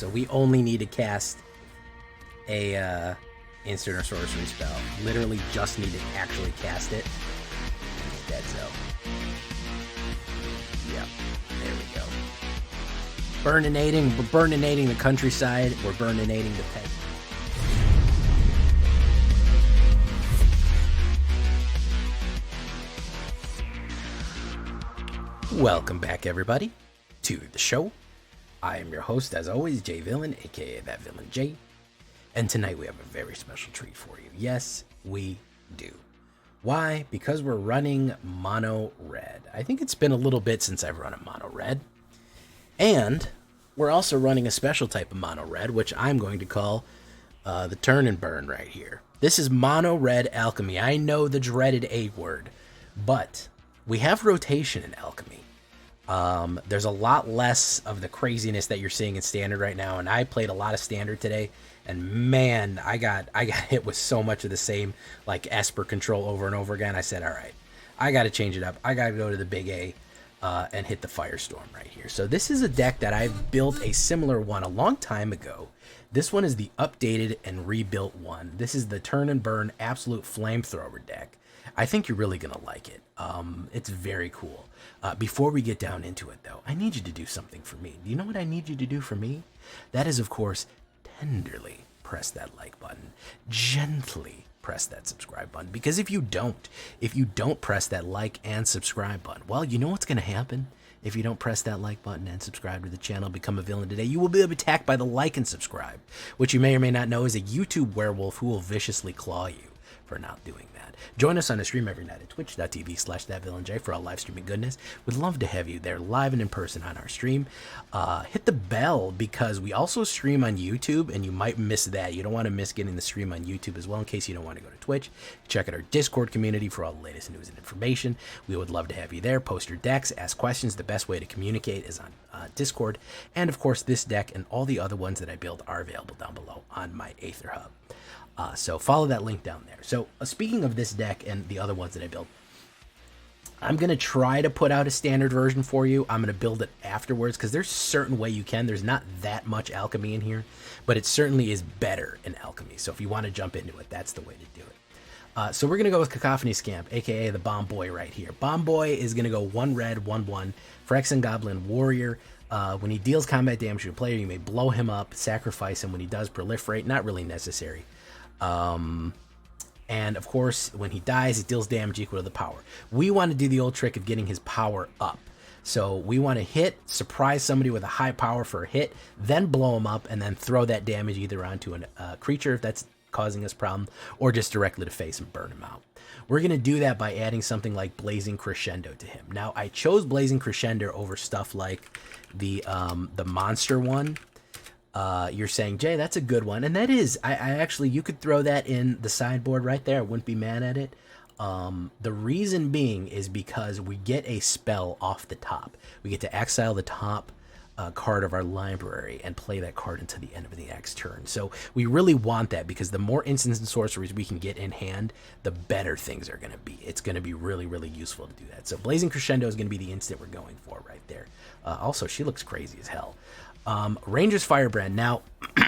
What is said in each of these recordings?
So we only need to cast a instant or sorcery spell. Literally just need to actually cast it. Dead zone. Yep, there we go. Burninating, we're burninating the countryside. We're burninating the pet. Welcome back, everybody, to the show. I am your host, as always, Jay Villain, aka That Villain J. And tonight we have a very special treat for you. Yes, we do. Why? Because we're running mono red. I think it's been a little bit since I've run a mono red. And we're also running a special type of mono red, which I'm going to call the turn and burn right here. This is mono red alchemy. I know the dreaded A word, but we have rotation in alchemy. There's a lot less of the craziness that you're seeing in standard right now, and I played a lot of standard today, and man, I got hit with so much of the same like Esper control over and over again. I said, all right, I got to change it up. I got to go to the big A and hit the Firestorm right here. So this is a deck that I've built a similar one a long time ago. This one is the updated and rebuilt one. This is the turn and burn absolute flamethrower deck. I think you're really gonna like it. It's very cool. Before we get down into it, though, I need you to do something for me. Do you know what I need you to do for me? That is, of course, tenderly press that like button, gently press that subscribe button. Because if you don't press that like and subscribe button, well, you know what's gonna happen. If you don't press that like button and subscribe to the channel, become a villain today, you will be attacked by the like and subscribe, which you may or may not know is a YouTube werewolf who will viciously claw you for not doing that. Join us on a stream every night at twitch.tv/thatvillainj for all live streaming goodness. We'd love to have you there live and in person on our stream. Hit the bell because we also stream on YouTube, and you might miss that. You don't want to miss getting the stream on YouTube as well in case you don't want to go to Twitch. Check out our Discord community for all the latest news and information. We would love to have you there. Post your decks, ask questions. The best way to communicate is on Discord. And of course, this deck and all the other ones that I build are available down below on my AetherHub. So follow that link down there. So speaking of this deck and the other ones that I built, I'm going to try to put out a standard version for you. I'm going to build it afterwards because there's a certain way you can. There's not that much alchemy in here, but it certainly is better in alchemy. So if you want to jump into it, that's the way to do it. So we're going to go with Cacophony Scamp, aka the Bomb Boy right here. Bomb Boy is going to go 1 red, 1/1, Phyrexian Goblin Warrior. When he deals combat damage to a player, you may blow him up, sacrifice him. When he does proliferate, not really necessary. And of course, when he dies, it deals damage equal to the power. We want to do the old trick of getting his power up. So we want to hit, surprise somebody with a high power for a hit, then blow him up, and then throw that damage either onto a creature if that's causing us problem, or just directly to face and burn him out. We're going to do that by adding something like Blazing Crescendo to him. Now, I chose Blazing Crescendo over stuff like the monster one. You're saying, Jay, that's a good one. And that is, I actually, you could throw that in the sideboard right there. I wouldn't be mad at it. The reason being is because we get a spell off the top. We get to exile the top card of our library and play that card until the end of the next turn. So we really want that because the more instants and sorceries we can get in hand, the better things are going to be. It's going to be really, really useful to do that. So Blazing Crescendo is going to be the instant we're going for right there. Also, she looks crazy as hell. Ranger's Firebrand. Now,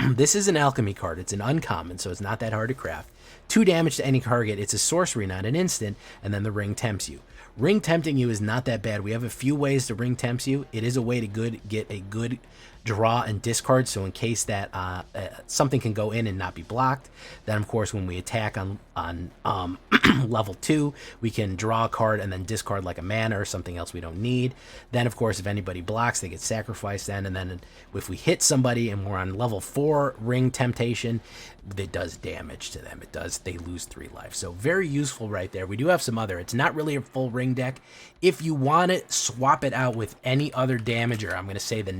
this is an alchemy card. It's an uncommon, so it's not that hard to craft. 2 damage to any target. It's a sorcery, not an instant, and then the ring tempts you. Ring tempting you is not that bad. We have a few ways to ring tempt you. It is a way to get a good draw and discard, so in case that something can go in and not be blocked. Then of course when we attack on level 2, we can draw a card and then discard like a mana or something else we don't need. Then of course if anybody blocks, they get sacrificed then, and then if we hit somebody and we're on level 4 ring temptation, it does damage to them. They lose 3 life. So very useful right there. We do have some other, it's not really a full ring deck. If you want it, swap it out with any other damager. I'm going to say the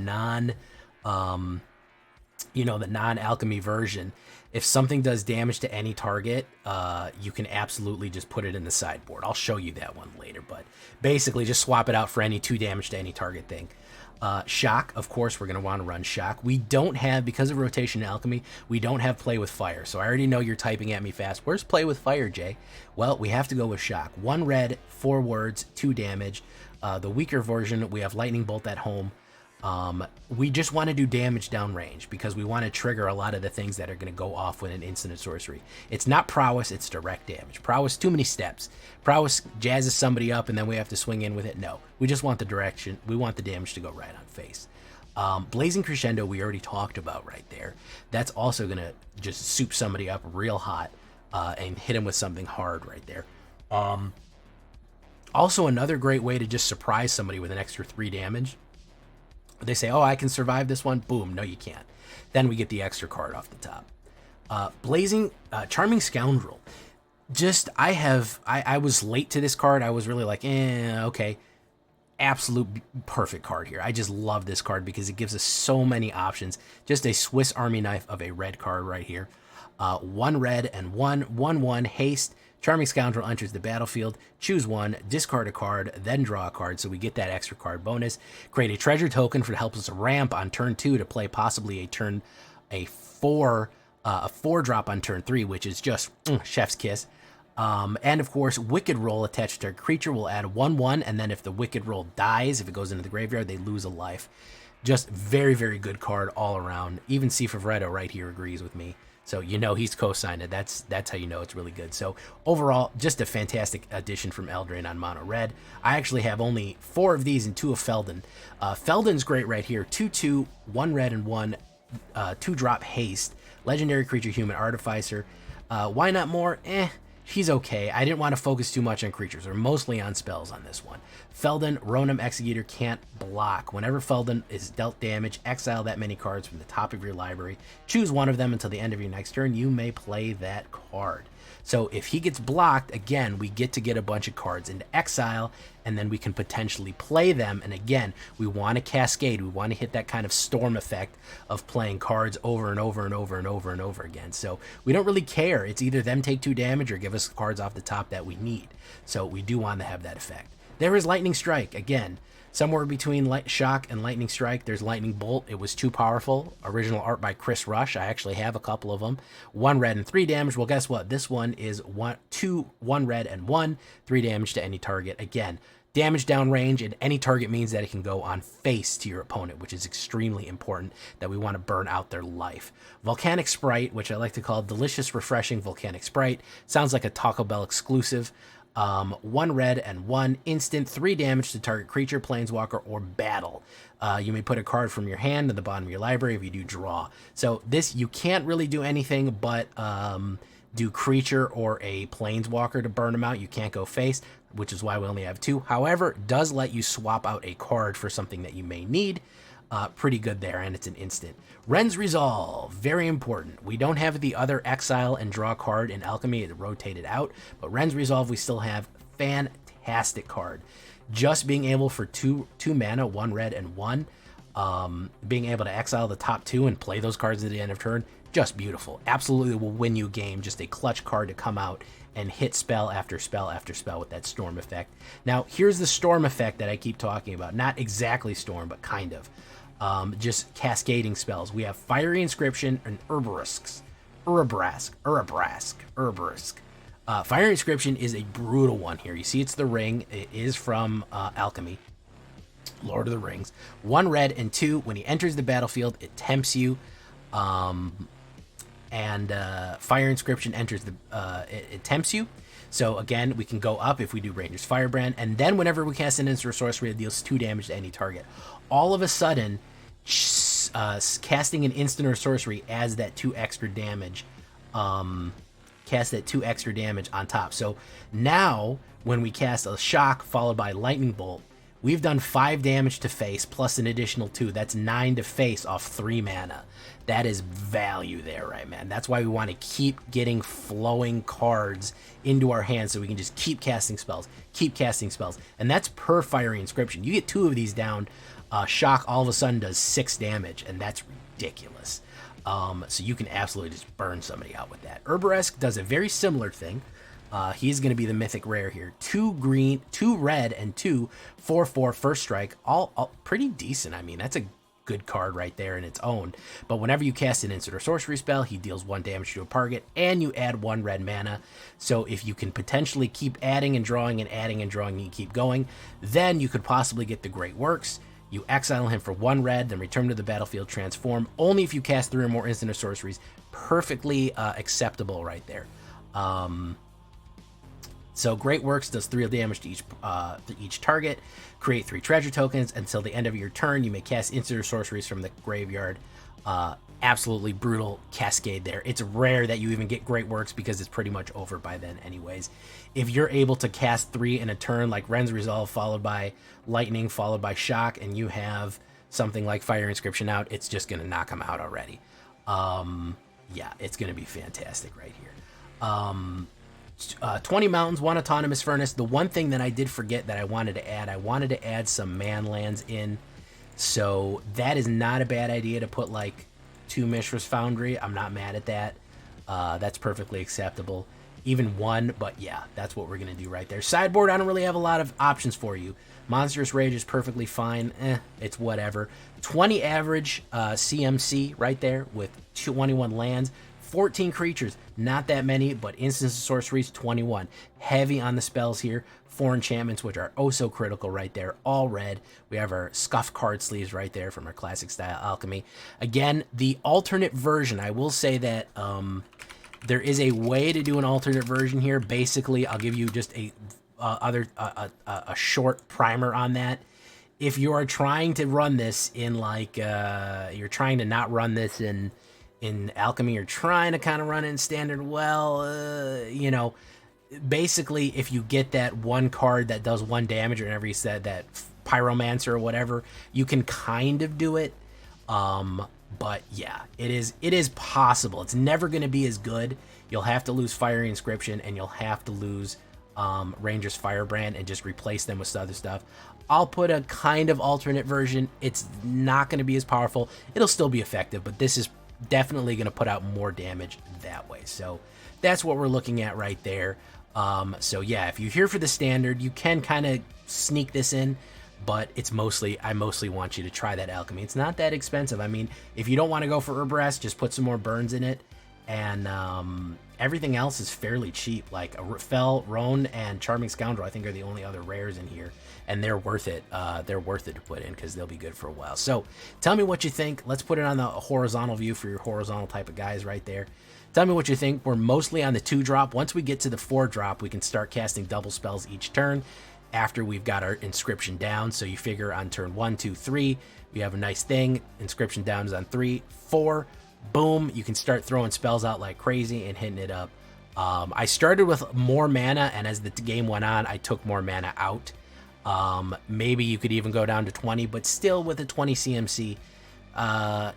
non-alchemy version. If something does damage to any target, you can absolutely just put it in the sideboard. I'll show you that one later, but basically just swap it out for any 2 damage to any target thing. Shock, of course, we're going to want to run Shock. We don't have, because of rotation alchemy, we don't have Play with Fire. So I already know you're typing at me fast. Where's Play with Fire, Jay? Well, we have to go with Shock. 1 red, 4 words, 2 damage. The weaker version, we have Lightning Bolt at home. We just want to do damage downrange because we want to trigger a lot of the things that are going to go off with an instant or sorcery. It's not prowess, it's direct damage. Prowess, too many steps. Prowess jazzes somebody up and then we have to swing in with it. No, we just want the direction. We want the damage to go right on face. Blazing Crescendo, we already talked about right there. That's also going to just soup somebody up real hot and hit him with something hard right there. Also, another great way to just surprise somebody with an extra 3 damage. They say, oh, I can survive this one. Boom. No, you can't. Then we get the extra card off the top. Charming Scoundrel. Just, I was late to this card. I was really like, okay. Absolute perfect card here. I just love this card because it gives us so many options. Just a Swiss Army knife of a red card right here. 1 red and 1/1 haste. Charming Scoundrel enters the battlefield. Choose one, discard a card, then draw a card, so we get that extra card bonus. Create a treasure token for to help us ramp on turn 2 to play possibly a 4 drop on turn 3, which is just chef's kiss. And of course, Wicked Roll attached to a creature will add 1/1, and then if the Wicked Roll dies, if it goes into the graveyard, they lose a life. Just very, very good card all around. Even Cifavretto right here agrees with me. So you know he's co-signed it. That's how you know it's really good. So overall, just a fantastic addition from Eldraine on mono red. I actually have only 4 of these and 2 of Feldon. Feldon's great right here. 2/2, 1 red and 1 2-drop haste. Legendary creature, human artificer. Why not more? He's okay. I didn't want to focus too much on creatures, or mostly on spells on this one. Feldon, Ronom Executor can't block. Whenever Feldon is dealt damage, exile that many cards from the top of your library. Choose one of them until the end of your next turn. You may play that card. So if he gets blocked, again, we get to get a bunch of cards into exile, and then we can potentially play them. And again, we want to cascade. We want to hit that kind of storm effect of playing cards over and over and over and over and over again. So we don't really care. It's either them take 2 damage or give us cards off the top that we need. So we do want to have that effect. There is Lightning Strike. Again, somewhere between Shock and Lightning Strike, there's Lightning Bolt. It was too powerful. Original art by Chris Rush. I actually have a couple of them. 1 red and 3 damage. Well, guess what? This one is 1 red and 1, 3 damage to any target. Again, damage downrange, and any target means that it can go on face to your opponent, which is extremely important, that we want to burn out their life. Volcanic Sprite, which I like to call Delicious Refreshing Volcanic Sprite. Sounds like a Taco Bell exclusive. 1 red and 1 instant, 3 damage to target creature, planeswalker, or battle. You may put a card from your hand to the bottom of your library. If you do, draw. So this, you can't really do anything but do creature or a planeswalker to burn them out. You can't go face, which is why we only have 2. However, it does let you swap out a card for something that you may need. Pretty good there, and it's an instant. Ren's Resolve, very important. We don't have the other exile and draw card in Alchemy. It rotated out, but Ren's Resolve we still have. Fantastic card. Just being able for 2 mana, 1 red and 1, being able to exile the top 2 and play those cards at the end of turn, just beautiful. Absolutely will win you a game. Just a clutch card to come out and hit spell after spell after spell with that storm effect. Now, here's the storm effect that I keep talking about. Not exactly storm, but kind of. Just cascading spells. We have Fiery Inscription and Urabrask. Fiery Inscription is a brutal one here. You see it's the ring. It is from Alchemy, Lord of the Rings. 1 red and 2. When he enters the battlefield, it tempts you. Fire Inscription enters it tempts you. So again, we can go up if we do Ranger's Firebrand, and then whenever we cast an instant or sorcery, it deals 2 damage to any target. All of a sudden, casting an instant or sorcery adds that 2 extra damage. Cast that 2 extra damage on top. So now, when we cast a Shock followed by Lightning Bolt, we've done 5 damage to face plus an additional 2. That's 9 to face off 3 mana. That is value there, right, man? That's why we want to keep getting flowing cards into our hands so we can just keep casting spells. And that's per Fiery Inscription. You get 2 of these down, Shock all of a sudden does 6 damage, and that's ridiculous. So you can absolutely just burn somebody out with that. Urabrask does a very similar thing. He's going to be the mythic rare here. 2 green, 2 red, and 2 4/4 first strike. All pretty decent. I mean, that's a good card right there in its own. But whenever you cast an instant or sorcery spell, he deals 1 damage to a target, and you add 1 red mana. So if you can potentially keep adding and drawing and adding and drawing and keep going, then you could possibly get the Great Works. You exile him for 1 red, then return to the battlefield, transform. Only if you cast 3 or more instant or sorceries. Perfectly acceptable right there. So Great Works does 3 damage to each target. Create 3 treasure tokens. Until the end of your turn, you may cast instant or sorceries from the graveyard. Absolutely brutal cascade there. It's rare that you even get Great Works because it's pretty much over by then anyways. If you're able to cast 3 in a turn, like Ren's Resolve followed by Lightning followed by Shock, and you have something like Fire Inscription out, it's just going to knock them out already. Yeah, it's going to be fantastic right here. 20 mountains, 1 autonomous furnace. The one thing that I did forget that I wanted to add some man lands in. So that is not a bad idea to put like 2 Mishra's Foundry. I'm not mad at that. That's perfectly acceptable. Even 1, but yeah, that's what we're going to do right there. Sideboard, I don't really have a lot of options for you. Monstrous Rage is perfectly fine. It's whatever. 20 average CMC right there with 21 lands. 14 creatures, not that many, but instants and sorceries, 21. Heavy on the spells here. 4 enchantments, which are oh so critical right there, all red. We have our scuff card sleeves right there from our classic style alchemy. Again, the alternate version, I will say that there is a way to do an alternate version here. Basically, I'll give you just a short primer on that. If you are trying to run this in like, you're trying to not run this in alchemy, you're trying to kind of run it in standard, well, you know, basically if you get that 1 card that does 1 damage whenever you said that Pyromancer or whatever, you can kind of do it. But yeah, it is possible. It's never going to be as good. You'll have to lose Fiery Inscription and you'll have to lose Ranger's Firebrand and just replace them with other stuff. I'll put a kind of alternate version. It's not going to be as powerful. It'll still be effective, but this is definitely going to put out more damage that way. So that's what we're looking at right there. So yeah, if you're here for the standard, you can kind of sneak this in, but it's mostly, I mostly want you to try that alchemy. It's not that expensive. I mean, if you don't want to go for Urborest, just put some more burns in it, and everything else is fairly cheap. Like Fel, Roan, and Charming Scoundrel, I think, are the only other rares in here, and they're worth it. They're worth it to put in because they'll be good for a while. So tell me what you think. Let's put it on the horizontal view for your horizontal type of guys right there. Tell me what you think. We're mostly on the 2-drop. Once we get to the 4-drop, we can start casting double spells each turn after we've got our inscription down. So you figure on turn 1, 2, 3, we have a nice thing. Inscription down is on 3, 4. Boom, you can start throwing spells out like crazy and hitting it up. I started with more mana, and as the game went on, I took more mana out. Maybe you could even go down to 20, but still with a 20 CMC,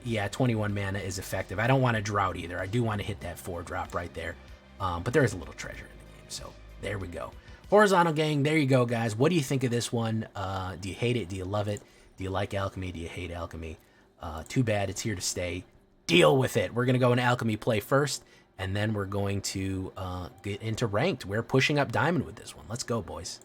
yeah, 21 mana is effective. I don't want to drought either. I do want to hit that 4-drop right there. But there is a little treasure in the game, so there we go. Horizontal gang, there you go, guys. What do you think of this one? Do you hate it? Do you love it? Do you like alchemy? Do you hate alchemy? Too bad, it's here to stay. Deal with it. We're going to go into alchemy play first, and then we're going to get into ranked. We're pushing up diamond with this one. Let's go, boys.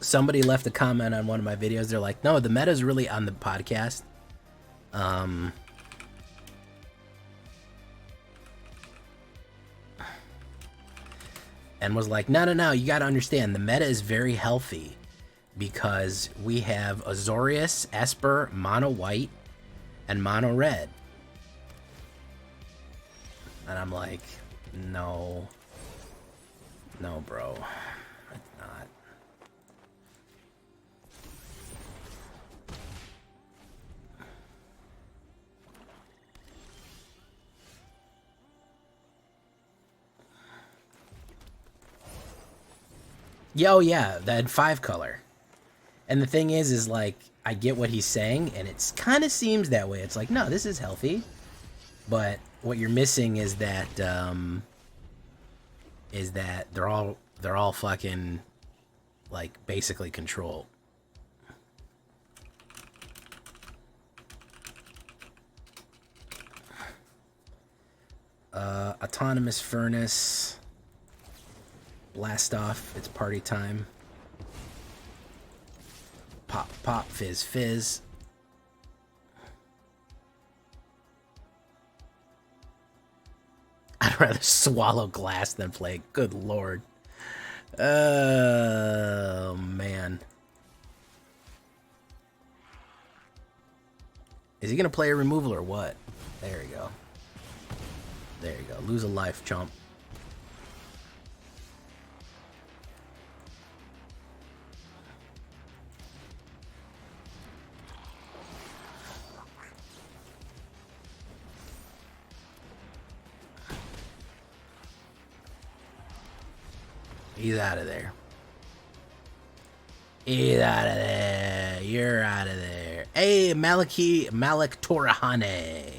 Somebody left a comment on one of my videos. They're like, no, the meta's really on the podcast. And was like, no, you got to understand, the meta is very healthy because we have Azorius, Esper, Mono White, and Mono Red. And I'm like, no, bro, it's not. Yo, yeah, that 5-color. And the thing is like, I get what he's saying, and it kind of seems that way. It's like, no, this is healthy. But what you're missing is that they're all fucking, like, basically controlled. Autonomous Furnace. Blast off. It's party time. Pop, pop, fizz, fizz. I'd rather swallow glass than play. Good lord. Oh, man. Is he going to play a removal or what? There you go. There you go. Lose a life, chump. He's out of there. He's out of there. You're out of there. Hey, Malik Torahane.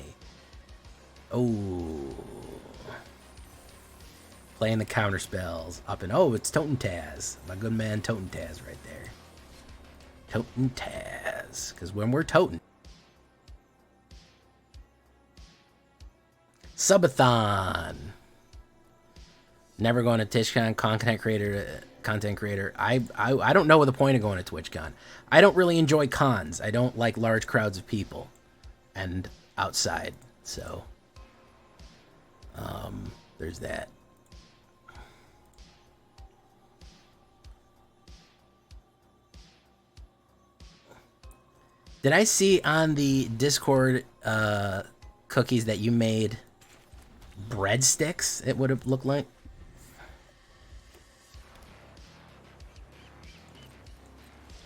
Oh. Playing the counter spells. Up and oh, it's Totem Taz. My good man Totem Taz right there. Totem Taz. Because when we're totem. Subathon. Never going to TwitchCon. Content creator. I don't know what the point of going to TwitchCon. I don't really enjoy cons. I don't like large crowds of people and outside. So there's that. Did I see on the Discord cookies that you made breadsticks? It would have looked like.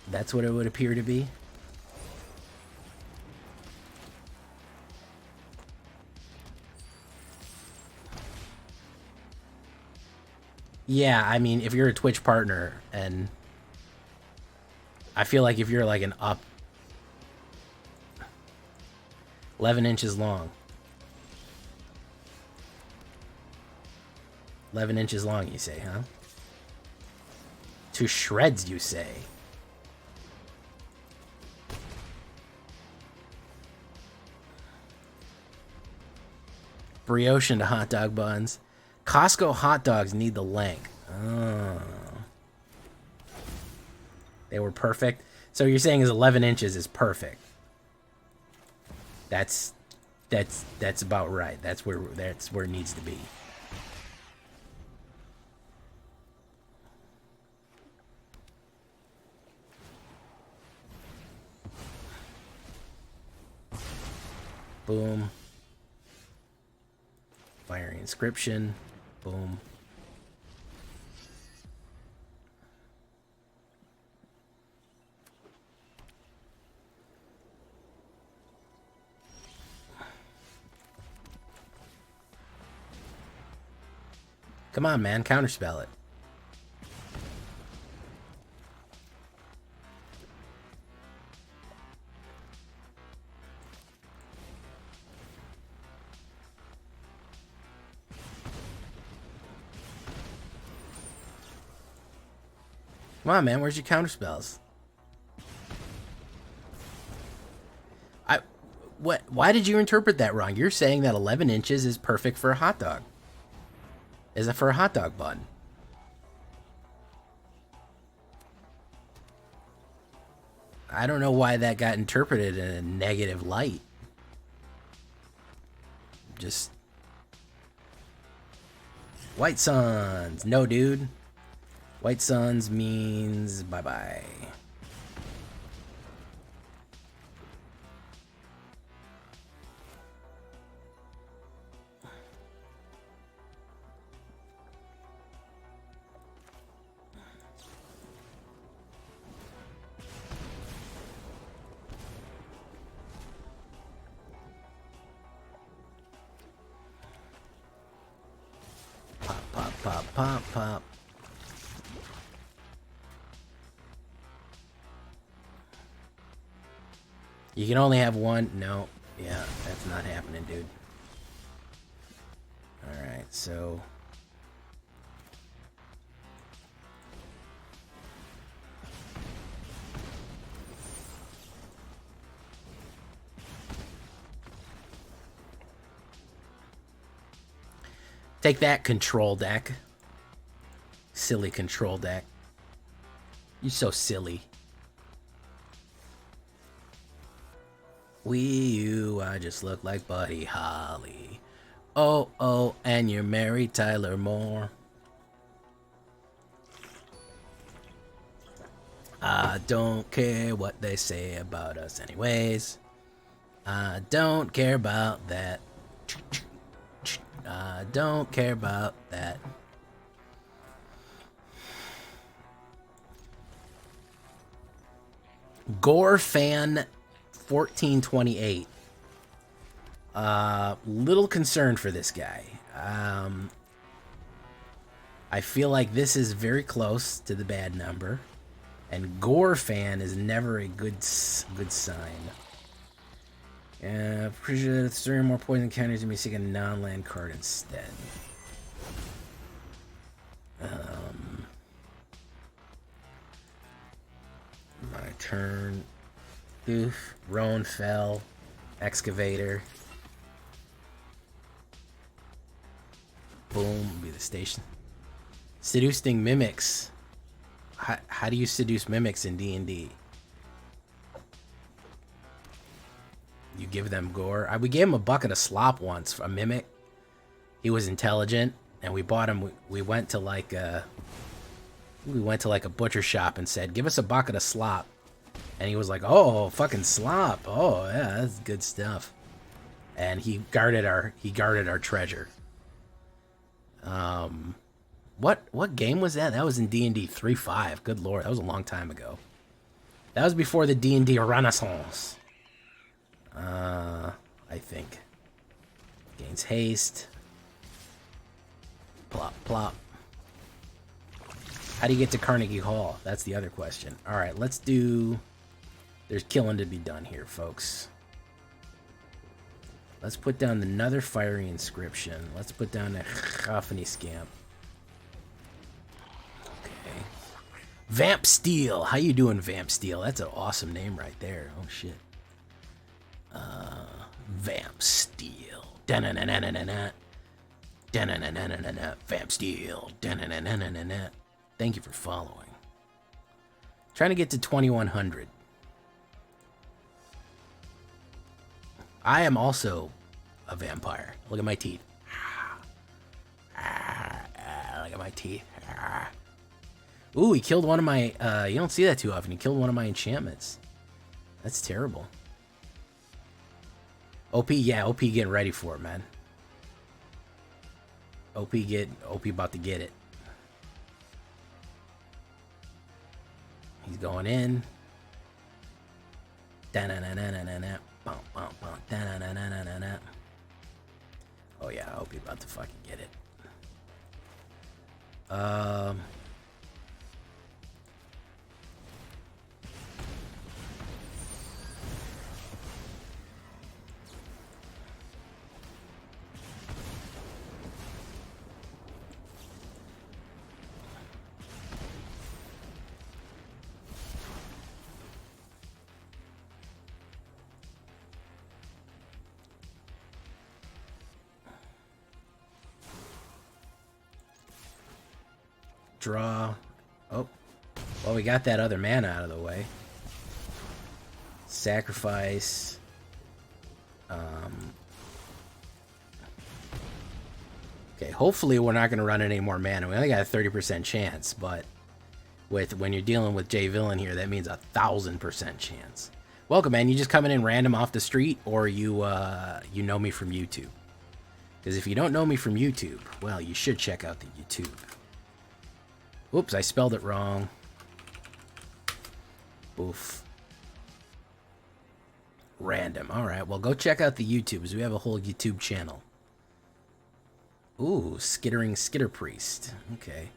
That's what it would appear to be. Yeah, I mean, if you're a Twitch partner, and I feel like if you're like an up 11 inches long. 11 inches long, you say, huh? To shreds, you say. Brioche into hot dog buns. Costco hot dogs need the length. Oh. They were perfect. So you're saying is 11 inches is perfect. That's about right. That's where it needs to be. Boom. Fiery Inscription. Boom. Come on, man. Counterspell it. Come on, man. Where's your counterspells? Why did you interpret that wrong? You're saying that 11 inches is perfect for a hot dog. Is it for a hot dog bun? I don't know why that got interpreted in a negative light. Just White Suns. No, dude. White Suns means bye-bye. Pop, pop, pop, pop, pop. You can only have one. No. Yeah, that's not happening, dude. Alright, so... Take that, control deck. Silly control deck. You're so silly. You, I just look like Buddy Holly. Oh, oh, and you're Mary Tyler Moore. I don't care what they say about us anyways. I don't care about that. I don't care about that. Gore fan 1428. Little concerned for this guy. I feel like this is very close to the bad number, and Gore fan is never a good sign. Appreciate it. 3 or more poison counters and me seek a non-land card instead. My turn. Oof. Roan fell. Excavator. Boom. Be the station. Seducing mimics. How do you seduce mimics in D&D? You give them gore. We gave him a bucket of slop once, a mimic. He was intelligent, and we bought him. We went to like a butcher shop and said, "Give us a bucket of slop," and he was like, "Oh, fucking slop! Oh yeah, that's good stuff." And he guarded our treasure. What game was that? That was in D&D 3.5. Good lord, that was a long time ago. That was before the D&D Renaissance. I think. Gains haste. Plop, plop. How do you get to Carnegie Hall? That's the other question. Alright, let's do... There's killing to be done here, folks. Let's put down another fiery inscription. Let's put down a Chaffany Scamp. Okay. Vamp Steel. How you doing, Vamp Steel? That's an awesome name right there. Oh, shit. Vamp Steel. Da-na-na-na-na-na. Da-na-na-na-na-na. Vamp Steel. Da-na-na-na-na-na. Thank you for following. Trying to get to 2100. I am also a vampire. Look at my teeth. Look at my teeth. Ooh, he killed one of my... you don't see that too often. He killed one of my enchantments. That's terrible. OP, yeah, OP getting ready for it, man. OP about to get it. He's going in. Da-na-na-na-na-na-na. Bum, bum, bum. Da-na-na-na-na-na. Oh yeah, OP about to fucking get it. Draw. Oh. Well, we got that other mana out of the way. Sacrifice. Okay, hopefully we're not going to run any more mana. We only got a 30% chance, but when you're dealing with Jay Villain here, that means 1,000% chance. Welcome, man. You just coming in random off the street, or you know me from YouTube? Because if you don't know me from YouTube, well, you should check out the YouTube. Oops, I spelled it wrong. Oof. Random. Alright, well, go check out the YouTubes. We have a whole YouTube channel. Ooh, Skitter Priest. Okay.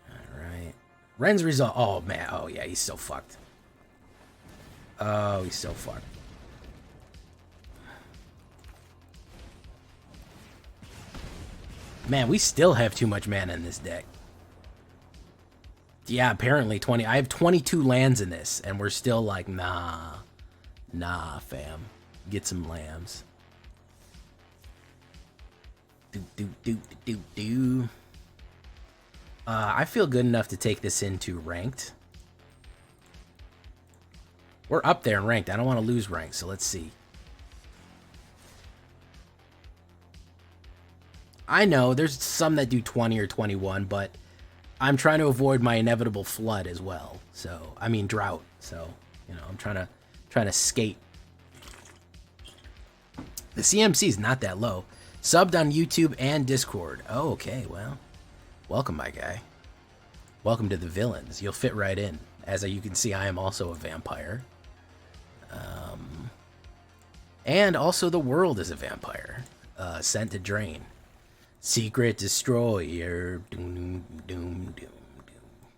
Alright. Ren's result. Oh, man. Oh, yeah, he's so fucked. Oh, he's so fucked. Man, we still have too much mana in this deck. Yeah, apparently 20. I have 22 lands in this, and we're still like, nah, fam. Get some lambs. I feel good enough to take this into ranked. We're up there in ranked. I don't want to lose rank, so let's see. I know there's some that do 20 or 21, but I'm trying to avoid my inevitable flood as well. So, I mean drought. So, you know, I'm trying to skate. The CMC is not that low. Subbed on YouTube and Discord. Oh, okay, well, welcome, my guy. Welcome to the villains. You'll fit right in. As you can see, I am also a vampire. And also the world is a vampire. Sent to drain. Secret destroyer. Doom, doom, doom, doom.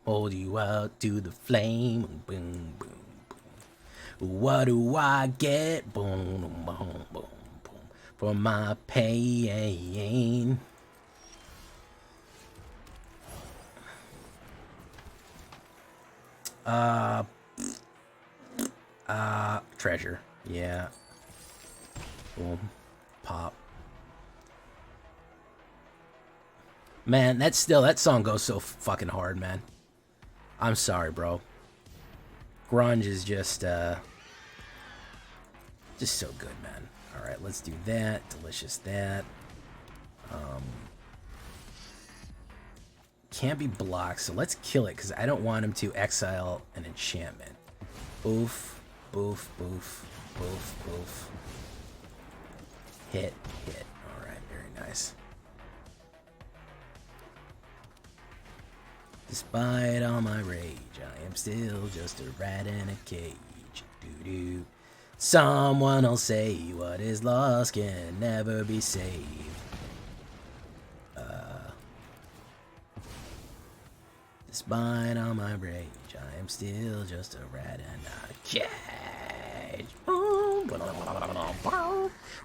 Hold you out to the flame. Boom, boom, boom. What do I get? Boom, boom, boom, boom. For my pain. Treasure. Yeah. Boom. Pop. Man, that song goes so fucking hard, man. I'm sorry, bro. Grunge is just so good, man. All right, let's do that. Delicious that. Can't be blocked, so let's kill it because I don't want him to exile an enchantment. Boof, boof, boof, boof, boof. Hit, hit. All right, very nice. Despite all my rage, I am still just a rat in a cage. Doo-doo. Someone will say what is lost can never be saved. Despite all my rage, I am still just a rat in a cage.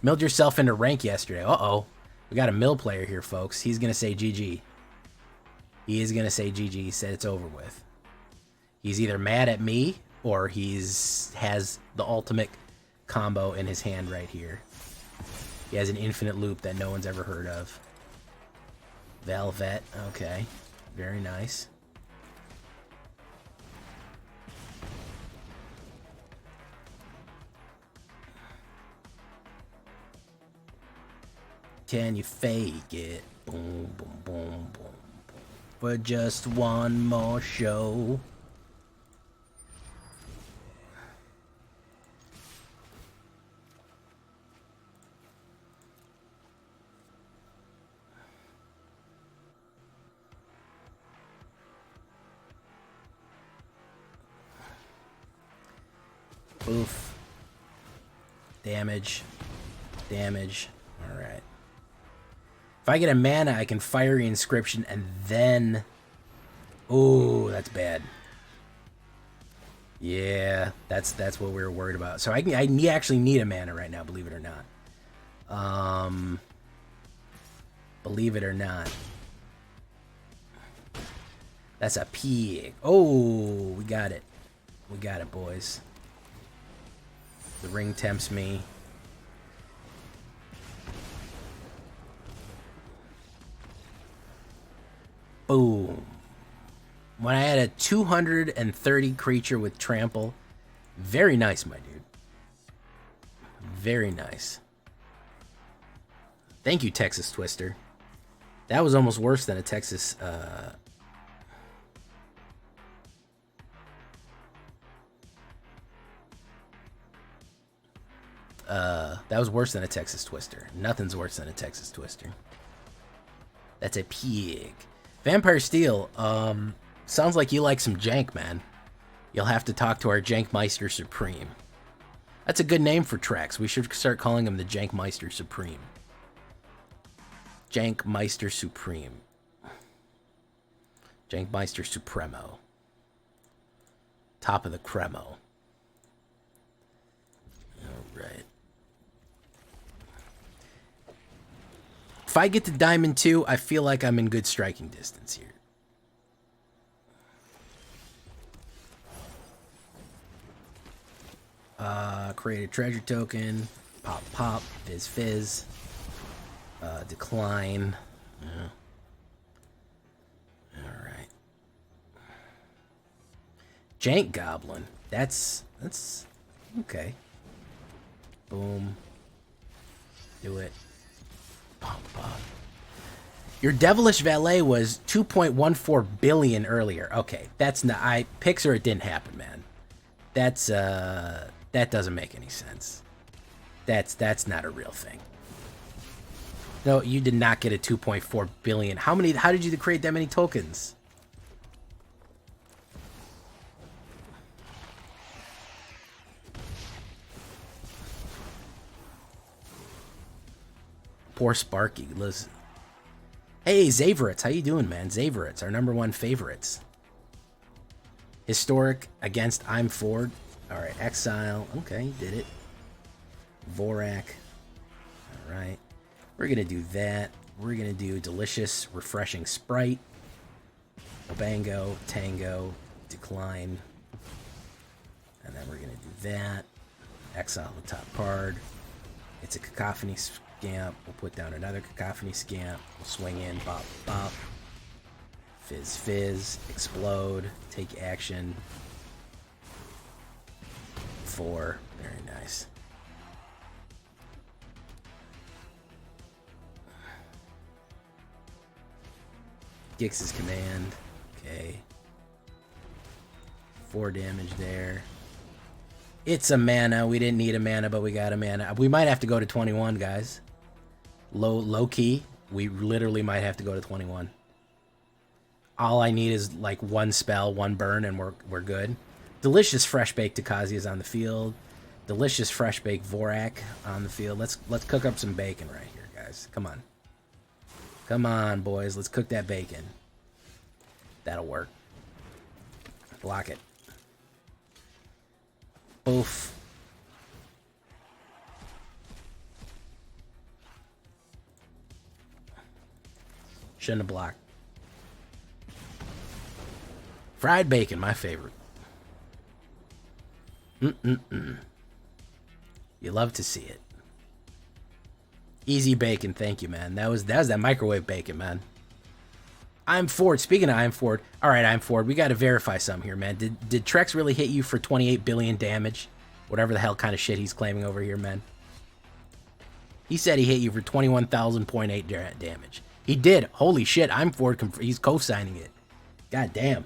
Milled yourself into rank yesterday. Uh-oh. We got a mill player here, folks. He's going to say GG. He is going to say GG. He said it's over with. He's either mad at me or has the ultimate combo in his hand right here. He has an infinite loop that no one's ever heard of. Velvet. Okay. Very nice. Can you fake it? Boom, boom, boom, boom, boom. For just one more show. Oof. Damage. Damage. Alright. If I get a mana, I can Fiery Inscription and then... Ooh, that's bad. Yeah, that's what we were worried about. So I actually need a mana right now, believe it or not. Believe it or not. That's a pig. Oh, we got it. We got it, boys. The ring tempts me. Boom. When I had a 230 creature with trample. Very nice, my dude. Very nice. Thank you, Texas Twister. That was almost worse than a Texas... that was worse than a Texas Twister. Nothing's worse than a Texas Twister. That's a pig. Vampire Steel, sounds like you like some jank, man. You'll have to talk to our Jankmeister Supreme. That's a good name for Trex. We should start calling him the Jankmeister Supreme. Jankmeister Supreme. Jankmeister Supremo. Top of the cremo. Alright. If I get to Diamond 2, I feel like I'm in good striking distance here. Create a treasure token. Pop, pop. Fizz, fizz. Decline. Yeah. All right. Jank Goblin. That's okay. Boom. Do it. Bum, bum. Your Devilish Valet was 2.14 billion earlier. Okay, that's not. I Pixar. It didn't happen, man. That's that doesn't make any sense. That's not a real thing. No, you did not get a 2.4 billion. How did you create that many tokens? Poor Sparky. Listen. Hey, Zavorits, how you doing, man? Zavorits, our #1 favorites. Historic against I'm Ford. All right, Exile. Okay, you did it. Vorak. All right. We're going to do that. We're going to do Delicious, Refreshing Sprite. Obango, Tango, Decline. And then we're going to do that. Exile the top card. It's a Cacophony Scamp. We'll put down another Cacophony Scamp. We'll swing in, bop, bop. Fizz, fizz. Explode. Take action. 4. Very nice. Gix's command. Okay. 4 damage there. It's a mana. We didn't need a mana, but we got a mana. We might have to go to 21, guys. Low key. We literally might have to go to 21. All I need is like 1 spell, 1 burn, and we're good. Delicious Fresh Baked Takazi is on the field. Delicious Fresh Baked Vorak on the field. Let's cook up some bacon right here, guys. Come on. Come on, boys. Let's cook that bacon. That'll work. Block it. Oof. Shouldn't have blocked. Fried bacon, my favorite. You love to see it. Easy bacon, thank you, man. That was that microwave bacon, man. I'm Ford. Speaking of I'm Ford, all right, I'm Ford. We got to verify something here, man. Did Trex really hit you for 28 billion damage? Whatever the hell kind of shit he's claiming over here, man. He said he hit you for 21,000.8 damage. He did. Holy shit, I'm Ford. He's co-signing it. God damn.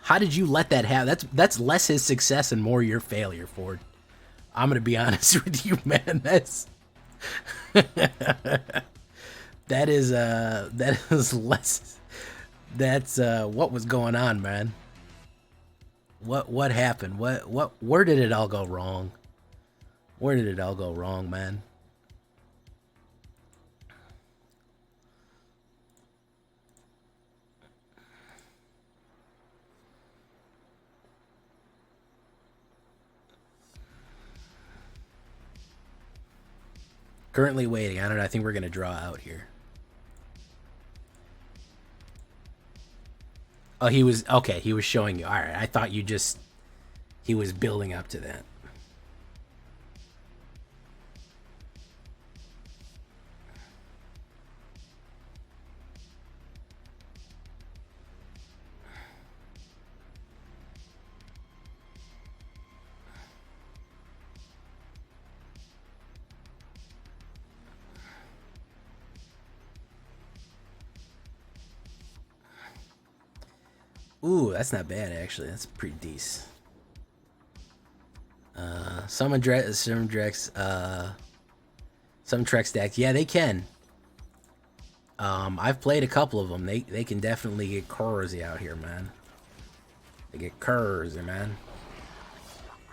How did you let that happen? That's less his success and more your failure, Ford. I'm gonna be honest with you, man. That's that is less. That's what was going on, man. What happened? Where did it all go wrong? Where did it all go wrong, man? Currently waiting. I don't know. I think we're going to draw out here. Oh, he was... Okay, he was showing you. All right, I thought you just... He was building up to that. Ooh, that's not bad, actually. That's pretty decent. Some Trex decks. Yeah, they can. I've played a couple of them. They can definitely get crazy out here, man. They get crazy, man.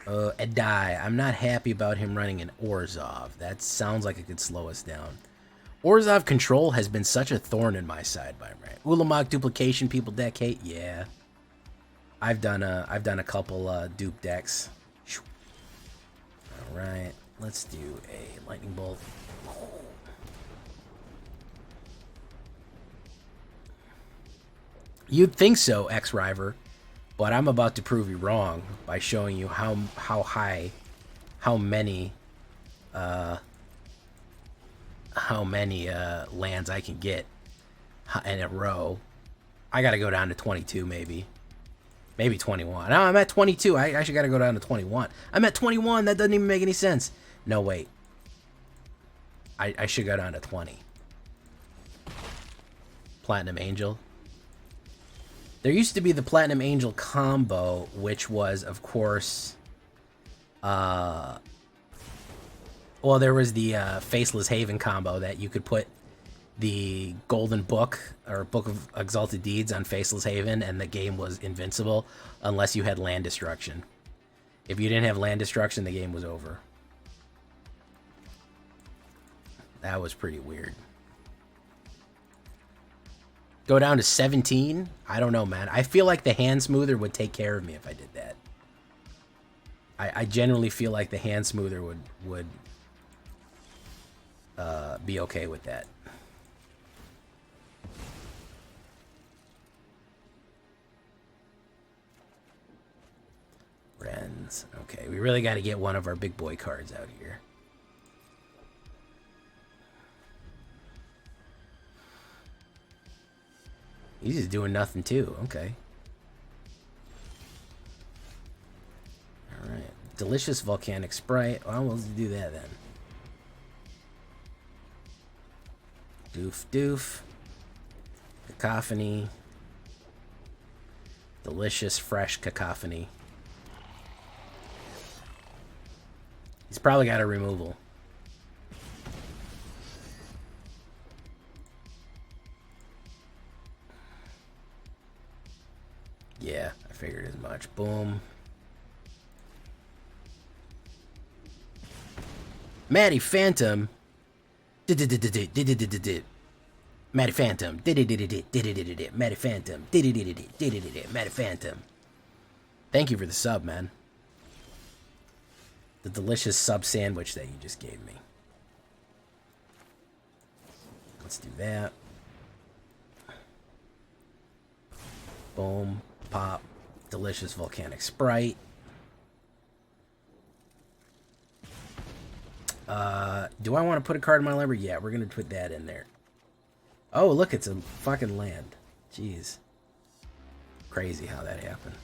Edai. I'm not happy about him running an Orzhov. That sounds like it could slow us down. Orzhov control has been such a thorn in my side, by right. Ulamog duplication people deck hate. Yeah, I've done a couple dupe decks. All right, let's do a lightning bolt. You'd think so, X-River, but I'm about to prove you wrong by showing you how many how many lands I can get in a row. I gotta go down to 22 maybe. Maybe 21. No, I'm at 22. I actually gotta go down to 21. I'm at 21. That doesn't even make any sense. No, wait. I should go down to 20. Platinum Angel. There used to be the Platinum Angel combo, which was, of course... well, there was the Faceless Haven combo that you could put the Golden Book, or Book of Exalted Deeds, on Faceless Haven, and the game was invincible unless you had land destruction. If you didn't have land destruction, the game was over. That was pretty weird. Go down to 17? I don't know, man. I feel like the hand smoother would take care of me if I did that. I generally feel like the hand smoother would be okay with that. Wrens. Okay, we really got to get one of our big boy cards out here. He's just doing nothing too. Okay. Alright. Delicious Volcanic Sprite. Well, we'll do that then. Doof doof. Cacophony. Delicious fresh Cacophony. He's probably got a removal. Yeah, I figured as much. Boom. Maddie Phantom. Maddie Phantom. Maddie Phantom. Maddie Phantom. Thank you for the sub, man. The delicious sub sandwich that you just gave me. Let's do that. Boom. Pop. Delicious Volcanic Sprite. Do I want to put a card in my library? Yeah, we're going to put that in there. Oh, look, it's a fucking land. Jeez. Crazy how that happened.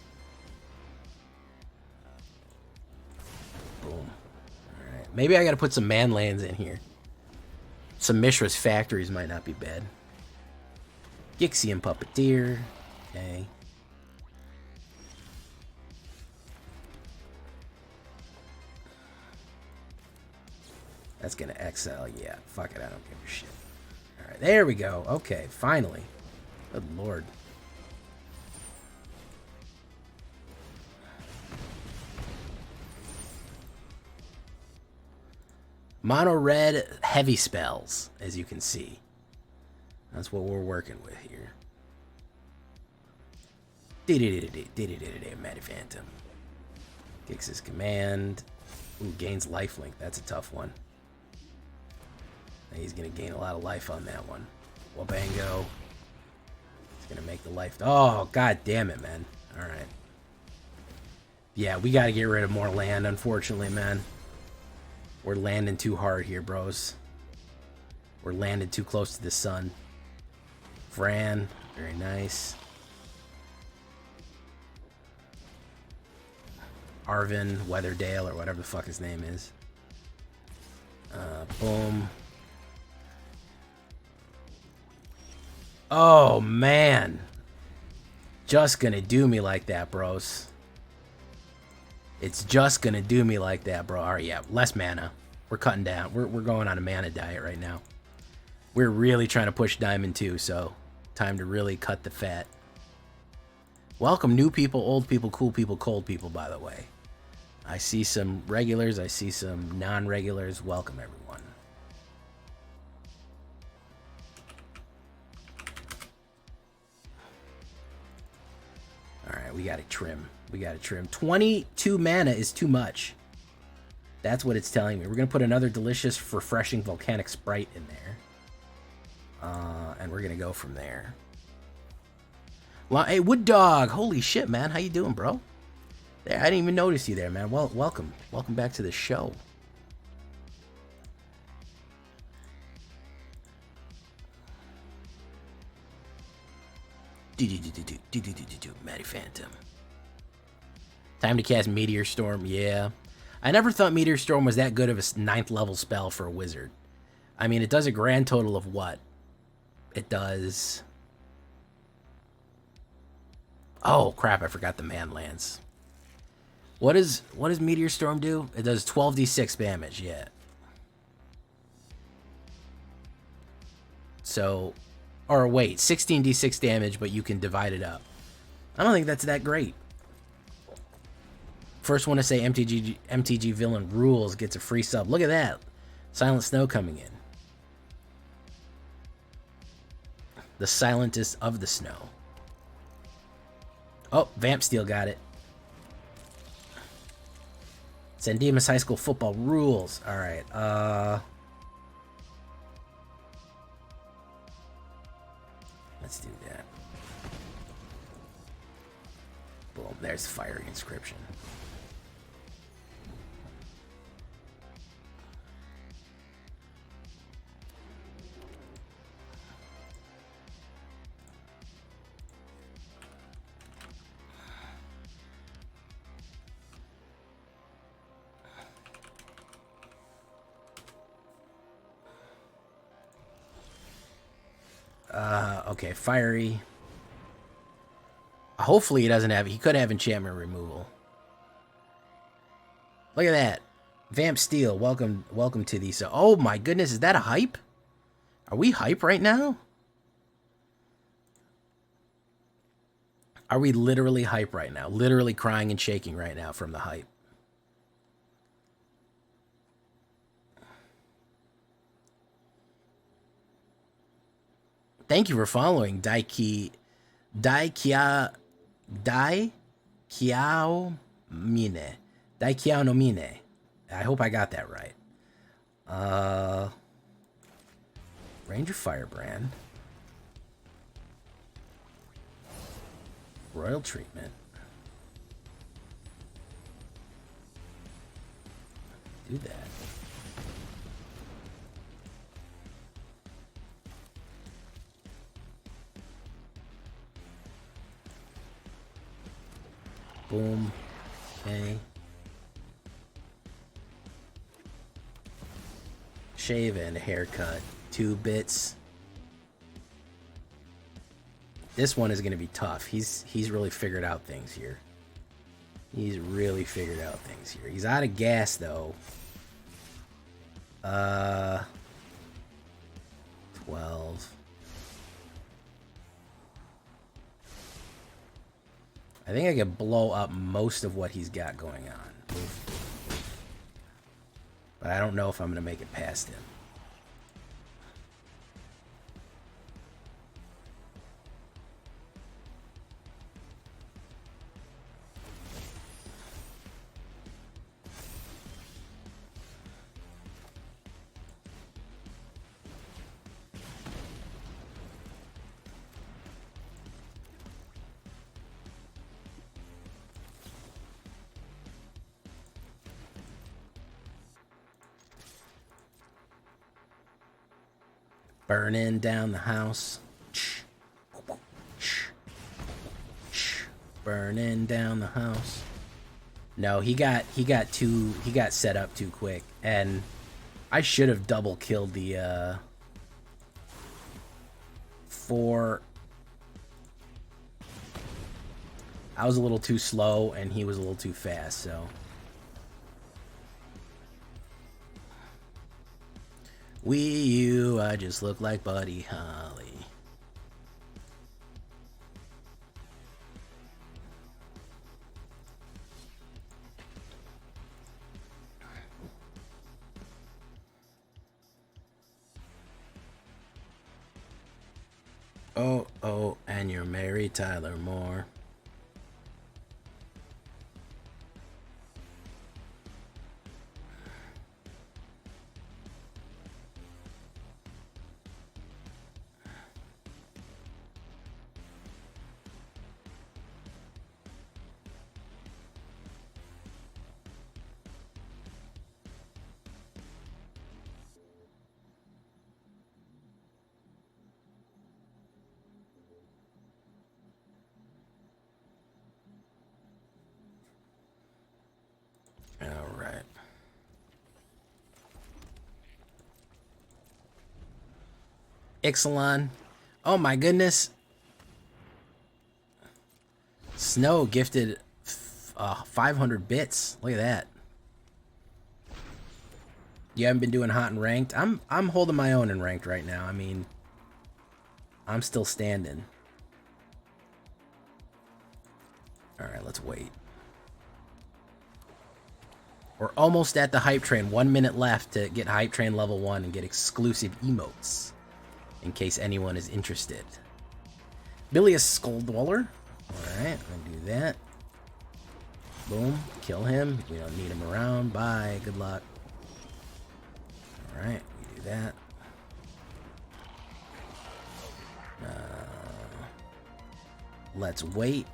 Boom. Alright. Maybe I got to put some man lands in here. Some Mishra's Factories might not be bad. Gixian Puppeteer. Okay. That's gonna exile, yeah. Fuck it, I don't give a shit. Alright, there we go. Okay, finally. Good lord. Mono red heavy spells, as you can see. That's what we're working with here. Maddie Phantom. Kicks his command. Ooh, gains lifelink. That's a tough one. He's going to gain a lot of life on that one. Wabango. He's going to make the life... Oh, god damn it, man. Alright. Yeah, we got to get rid of more land, unfortunately, man. We're landing too hard here, bros. We're landing too close to the sun. Vran. Very nice. Arvin, Weatherdale, or whatever the fuck his name is. Boom. Oh, man. Just gonna do me like that, bros. It's just gonna do me like that, bro. Alright, yeah, less mana. We're cutting down. We're going on a mana diet right now. We're really trying to push Diamond 2, so time to really cut the fat. Welcome new people, old people, cool people, cold people, by the way. I see some regulars, I see some non-regulars. Welcome, everyone. Alright, we gotta trim. We gotta trim. 22 mana is too much. That's what it's telling me. We're gonna put another delicious, refreshing Volcanic Sprite in there. And we're gonna go from there. Hey, Wood Dog! Holy shit, man. How you doing, bro? There, I didn't even notice you there, man. Well, welcome. Welcome back to the show. Mighty Phantom. Time to cast Meteor Storm. Yeah. I never thought Meteor Storm was that good of a 9th level spell for a wizard. I mean, it does a grand total of what? It does... Oh, crap, I forgot the man lands. What does Meteor Storm do? It does 12d6 damage, yeah. So, or wait, 16d6 damage, but you can divide it up. I don't think that's that great. First one to say MTG Villain rules gets a free sub. Look at that. Silent Snow coming in. The silentest of the snow. Oh, Vamp Steel got it. San Dimas High School football rules. All right. Let's do that. Boom. There's Fiery Inscription. Okay, Fiery. Hopefully he doesn't have... He could have enchantment removal. Look at that. Vamp Steel, welcome to these. So, oh my goodness, is that a hype? Are we hype right now? Are we literally hype right now? Literally crying and shaking right now from the hype. Thank you for following Daikiao Mine. Daikiao no Mine. I hope I got that right. Ranger Firebrand. Royal Treatment. Do that. Boom. Okay. Shave and a haircut. 2 bits. This one is going to be tough. He's really figured out things here. He's really figured out things here. He's out of gas, though. 12. I think I could blow up most of what he's got going on. But I don't know if I'm going to make it past him. Burning down the house. Burning down the house. No, he got set up too quick, and I should have double killed the 4. I was a little too slow and he was a little too fast, so I just look like Buddy Holly. Oh, and you're Mary Tyler Moore. Ixalan. Oh my goodness. Snow gifted 500 bits. Look at that. You haven't been doing hot and ranked? I'm holding my own in ranked right now. I mean, I'm still standing. Alright, let's wait. We're almost at the hype train. 1 minute left to get hype train level 1 and get exclusive emotes. In case anyone is interested. Billy is Skull Dweller. Alright, I'm gonna do that. Boom. Kill him. We don't need him around. Bye. Good luck. Alright, we do that. Let's wait.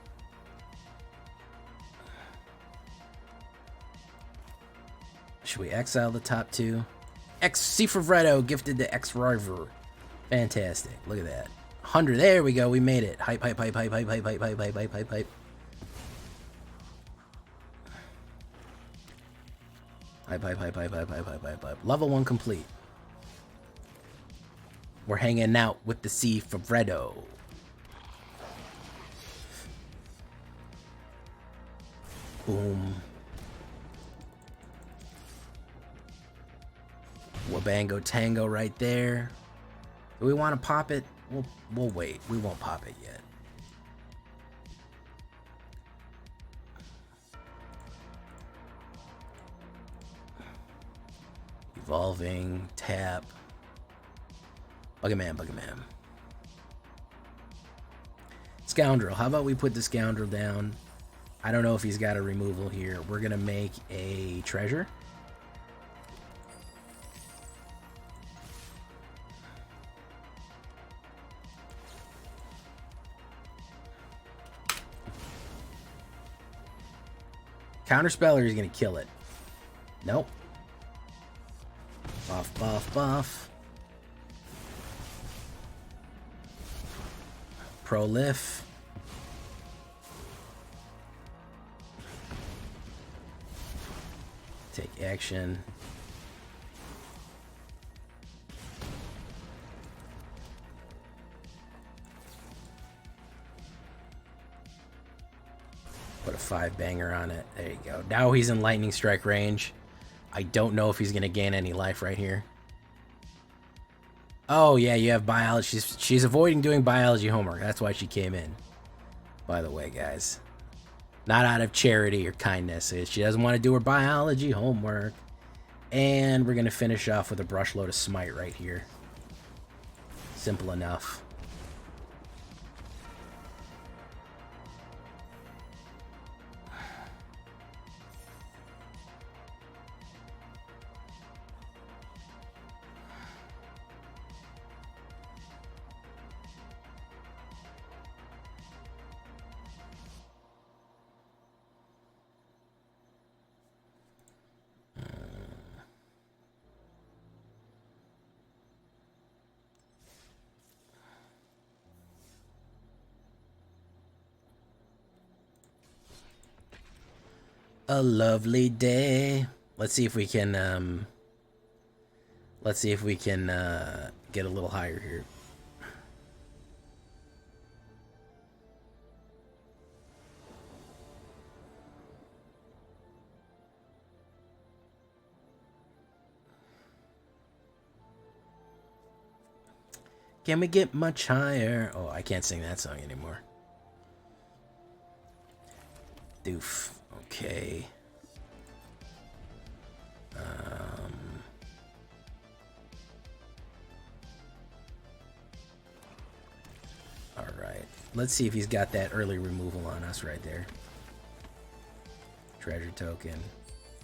Should we exile the top two? Cifravretto gifted to X-River. Fantastic. Look at that. 100. There we go. We made it. Hype, hype, hype, hype, hype, hype, hype, hype, hype, hype, hype, hype. Hype, hype, hype, hype, hype, hype, hype, hype, hype. Level 1 complete. We're hanging out with the Cifravretto. Boom. Wabango Tango right there. Do we want to pop it? We'll wait. We won't pop it yet. Evolving, tap. Buggerman, Buggerman. Scoundrel. How about we put the Scoundrel down? I don't know if he's got a removal here. We're going to make a treasure. Counterspell or he's going to kill it? Nope. Buff, buff, buff. Prolif. Take action. Put a 5-banger on it. There you go. Now he's in lightning strike range. I don't know if he's going to gain any life right here. Oh, yeah, you have biology. She's avoiding doing biology homework. That's why she came in. By the way, guys. Not out of charity or kindness. She doesn't want to do her biology homework. And we're going to finish off with a brush load of smite right here. Simple enough. A lovely day. Let's see if we can get a little higher here. Can we get much higher? Oh, I can't sing that song anymore. Doof. Okay. All right. Let's see if he's got that early removal on us right there. Treasure token.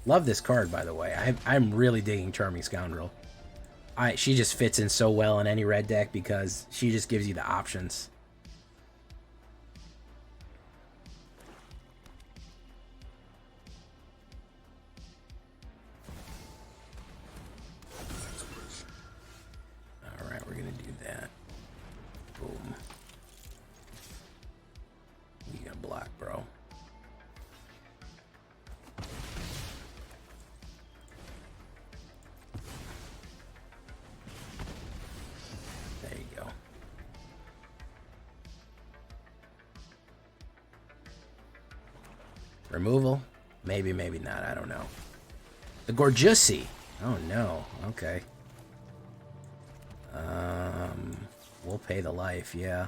Love this card, by the way. I'm really digging Charming Scoundrel. She just fits in so well in any red deck because she just gives you the options. There you go. Removal? Maybe, maybe not. I don't know. The Gorjusi. Oh, no. Okay. We'll pay the life, yeah.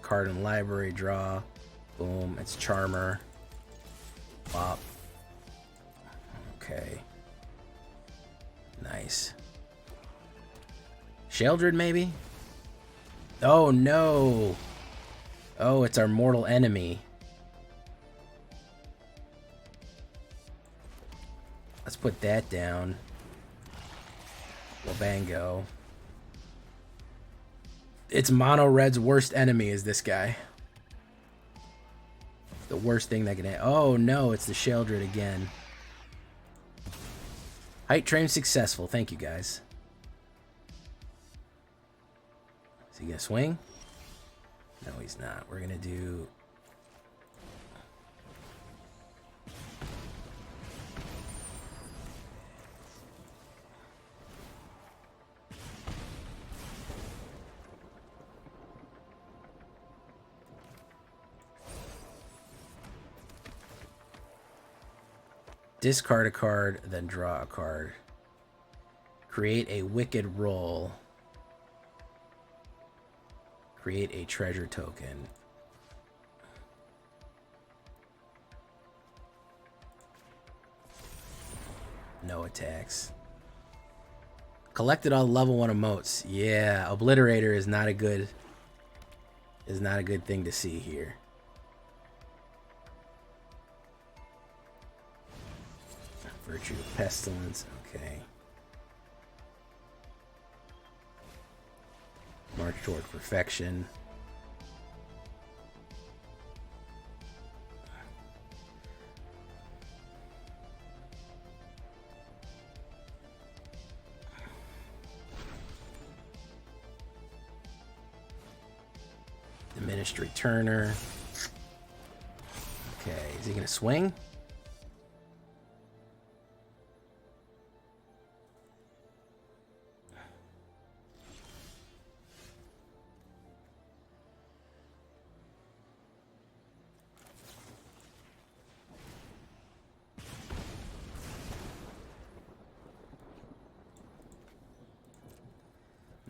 Card in library, draw. Boom. It's Charmer. Pop. Okay. Nice. Sheldred, maybe? Oh, no. Oh, it's our mortal enemy. Let's put that down. Wabango. It's Mono Red's worst enemy is this guy. The worst thing that can happen. Oh, no, it's the Sheldred again. Height train successful. Thank you, guys. Is he going to swing? No, he's not. We're going to do... discard a card, then draw a card. Create a wicked roll. Create a treasure token. No attacks. Collected all level 1 emotes. Yeah, Obliterator is not a good thing to see here. Virtue of Pestilence, okay. March toward perfection. Diminished Returner. Okay, is he gonna swing?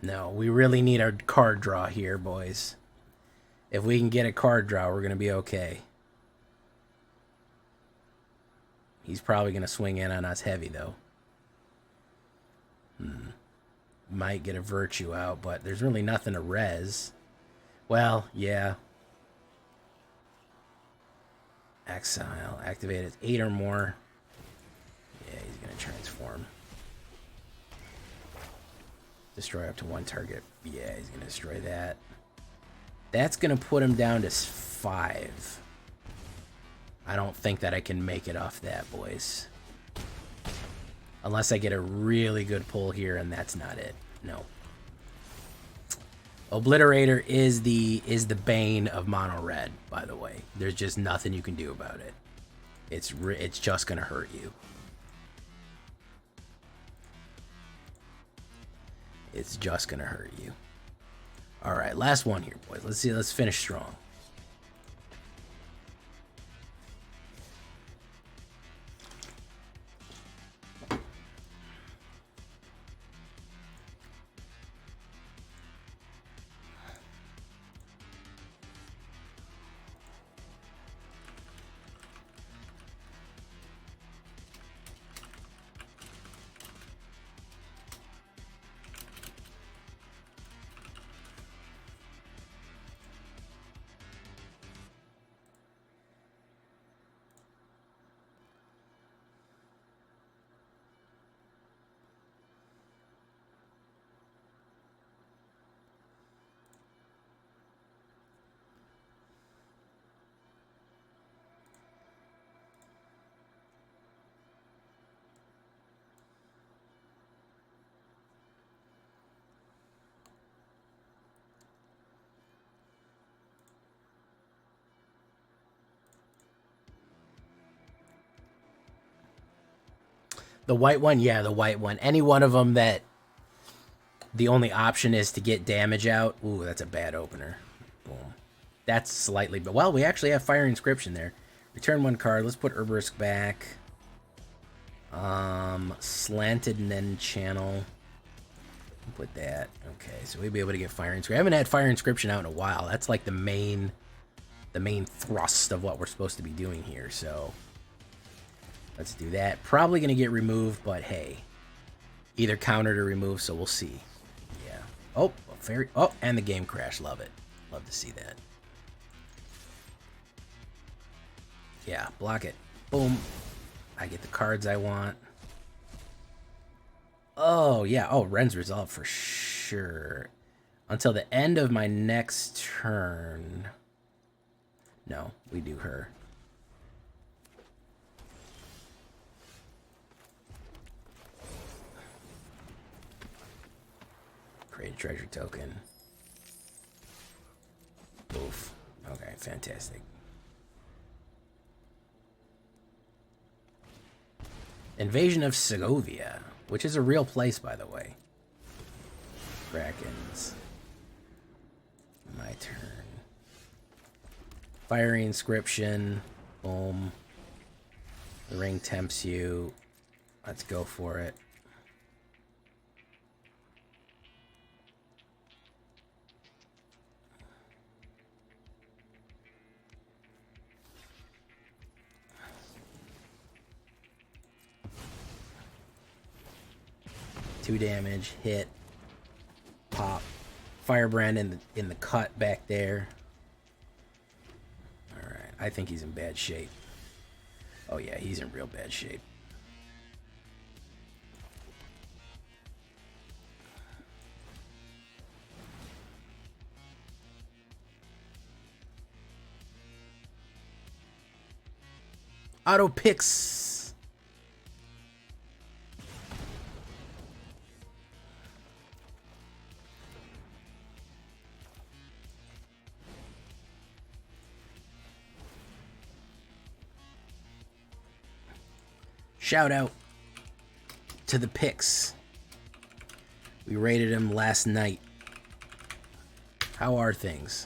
No, we really need our card draw here, boys. If we can get a card draw, we're going to be okay. He's probably going to swing in on us heavy, though. Might get a Virtue out, but there's really nothing to res. Well, yeah. Exile. Activated 8 or more. Yeah, he's going to transform. Destroy up to 1 target. Yeah, he's going to destroy that. That's going to put him down to 5. I don't think that I can make it off that, boys. Unless I get a really good pull here, and that's not it. No. Obliterator is the bane of mono red, by the way. There's just nothing you can do about it. It's just going to hurt you. It's just going to hurt you. All right, last one here, boys. Let's see. Let's finish strong. The white one? Yeah, the white one. Any one of them that the only option is to get damage out. Ooh, that's a bad opener. Boom. That's slightly, but well, we actually have Fire Inscription there. Return 1 card. Let's put Herberisk back. Slanted Nen Channel. Put that. Okay, so we'll be able to get Fire Inscription. I haven't had Fire Inscription out in a while. That's like the main thrust of what we're supposed to be doing here. So let's do that. Probably gonna get removed, but hey, either countered or removed, so we'll see. Yeah. Oh, fairy. Oh, and the game crash. Love it. Love to see that. Yeah, block it. Boom. I get the cards I want. Oh, yeah. Oh, Ren's Resolve for sure. Until the end of my next turn. No, we do her. Create a treasure token. Oof. Okay, fantastic. Invasion of Segovia, which is a real place, by the way. Krakens. My turn. Fiery Inscription. Boom. The ring tempts you. Let's go for it. Two damage, hit, pop, Firebrand in the cut back there. All right, I think he's in bad shape. Oh yeah, he's in real bad shape. Auto picks. Shout out to the picks. We rated him last night. How are things?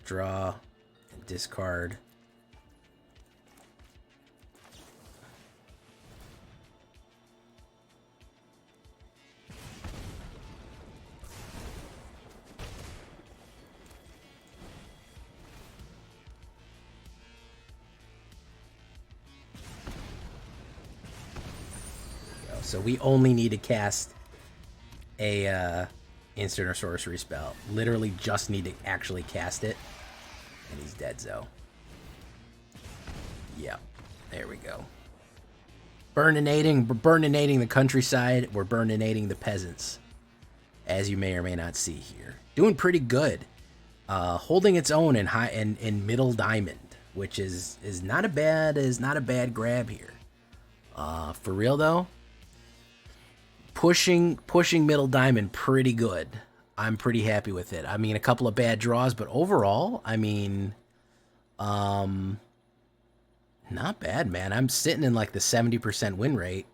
Draw and discard. So we only need to cast a instant or sorcery spell. Literally just need to actually cast it. And he's dead, so. Yep. There we go. Burninating the countryside. We're burninating the peasants. As you may or may not see here. Doing pretty good. Holding its own in middle diamond. Which is not a bad grab here. For real though. Pushing middle diamond pretty good. I'm pretty happy with it. I mean, a couple of bad draws, but overall, I mean, not bad, man. I'm sitting in like the 70% win rate.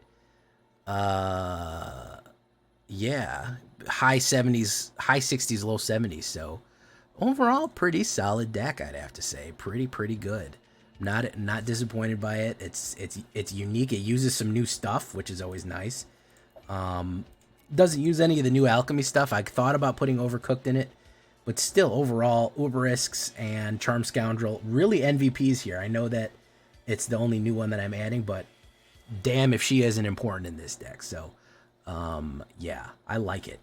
Yeah, high 70s, high 60s, low 70s. So overall, pretty solid deck, I'd have to say. Pretty good. Not disappointed by it. It's unique. It uses some new stuff, which is always nice. Doesn't use any of the new alchemy stuff. I thought about putting Overcooked in it, but still, overall, Uberisks and Charm Scoundrel, really MVPs here. I know that it's the only new one that I'm adding, but damn if she isn't important in this deck. So, yeah, I like it.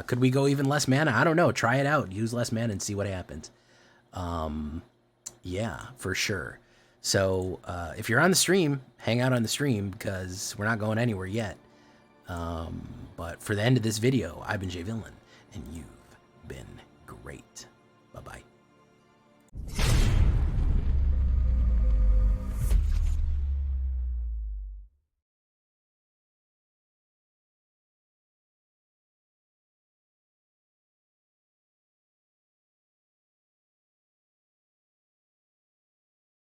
Could we go even less mana? I don't know. Try it out. Use less mana and see what happens. Yeah, for sure. So, if you're on the stream, hang out on the stream because we're not going anywhere yet. But for the end of this video, I've been Jay Villain, and you've been great. Bye-bye.